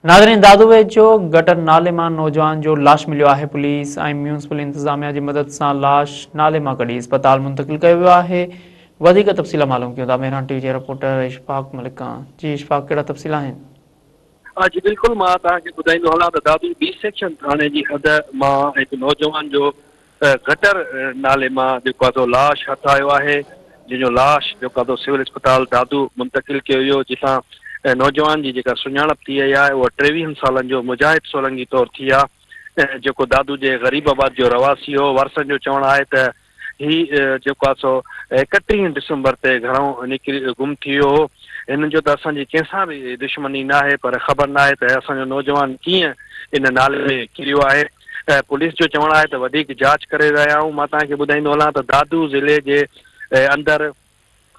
नाज़रीन दादूवे जो गटर नाले मां नौजवान जो लाश मिलियो आहे। पुलिस ऐं म्यूनिसिपल इंतज़ामिया जी मदद सां लाश नाले मां कढी अस्पताल मुंतक़िल कयो वियो आहे। वधीक तफ़सील मालूम कयूं था मेहरान टीवी जे रिपोर्टर इशफाक मलिक खां। जी इशफाक, कहिड़ा तफ़सील आहिनि? जी बिल्कुलु, मां तव्हांखे ॿुधाईंदो हलां त दादू बी सेक्शन थाणे जी हद मां हिकु नौजवान जो गटर नाले मां जेको आहे लाश हथ आयो आहे, जंहिंजो लाश जेको आहे सिविल अस्पताल दादू मुंतक़िल कयो वियो, जितां नौजवान जी जेका सुञाणप थी वई आहे उहा 23 सालनि जो मुजाहिद सोलंगी तौरु थी आहे, जेको दादू जे ग़रीबाबाद जो रवासी हो। वारसनि जो चवणु आहे त ही जेको आहे 31 दिसंबर ते घरों निकिरी गुम थी वियो हो। हिननि जो त असांजी कंहिंसां बि दुश्मनी न आहे, पर ख़बर न आहे त असांजो नौजवान कीअं इन नाले में किरियो आहे। पुलिस जो चवणु आहे त वधीक जांच करे रहिया आहियूं। मां तव्हांखे ॿुधाईंदो हलां त दादू ज़िले जे अंदरि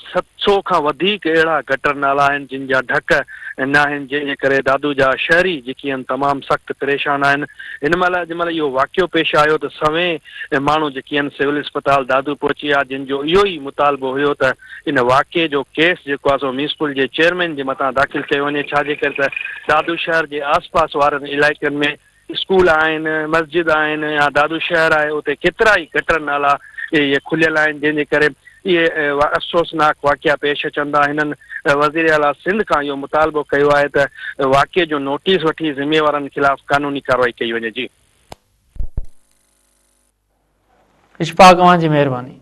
700 खां वधीक अहिड़ा गटर नाला आहिनि जिन जा ढक न आहिनि, जंहिंजे करे दादू जा शहरी जेके आहिनि तमामु सख़्तु परेशान आहिनि। हिन महिल जंहिंमहिल इहो वाक़ियो पेश आयो त सवें माण्हू जेके आहिनि सिविल अस्पताल दादू पहुची विया, जिन जो इहो ई मुतालबो हुयो त इन वाक़िए जो केस जेको आहे म्यूनिसिपल जे चेयरमैन जे मथां दाख़िल कयो वञे। छाजे करे त दादू शहर जे आसपास वारनि इलाइक़नि में स्कूल आहिनि, मस्जिद आहिनि, या दादू शहर आहे, उते केतिरा ई गटर नाला इहे खुलियल आहिनि, जंहिंजे करे इहे अफ़सोसनाक वाक़िया पेश अचनि था। हिननि वज़ीर आला सिंध खां इहो मुतालबो कयो आहे त वाक़िए जो नोटिस वठी ज़िम्मेवारनि ख़िलाफ़ कानूनी कार्रवाई कई वञे। जी इशफाक, तव्हांजी महिरबानी।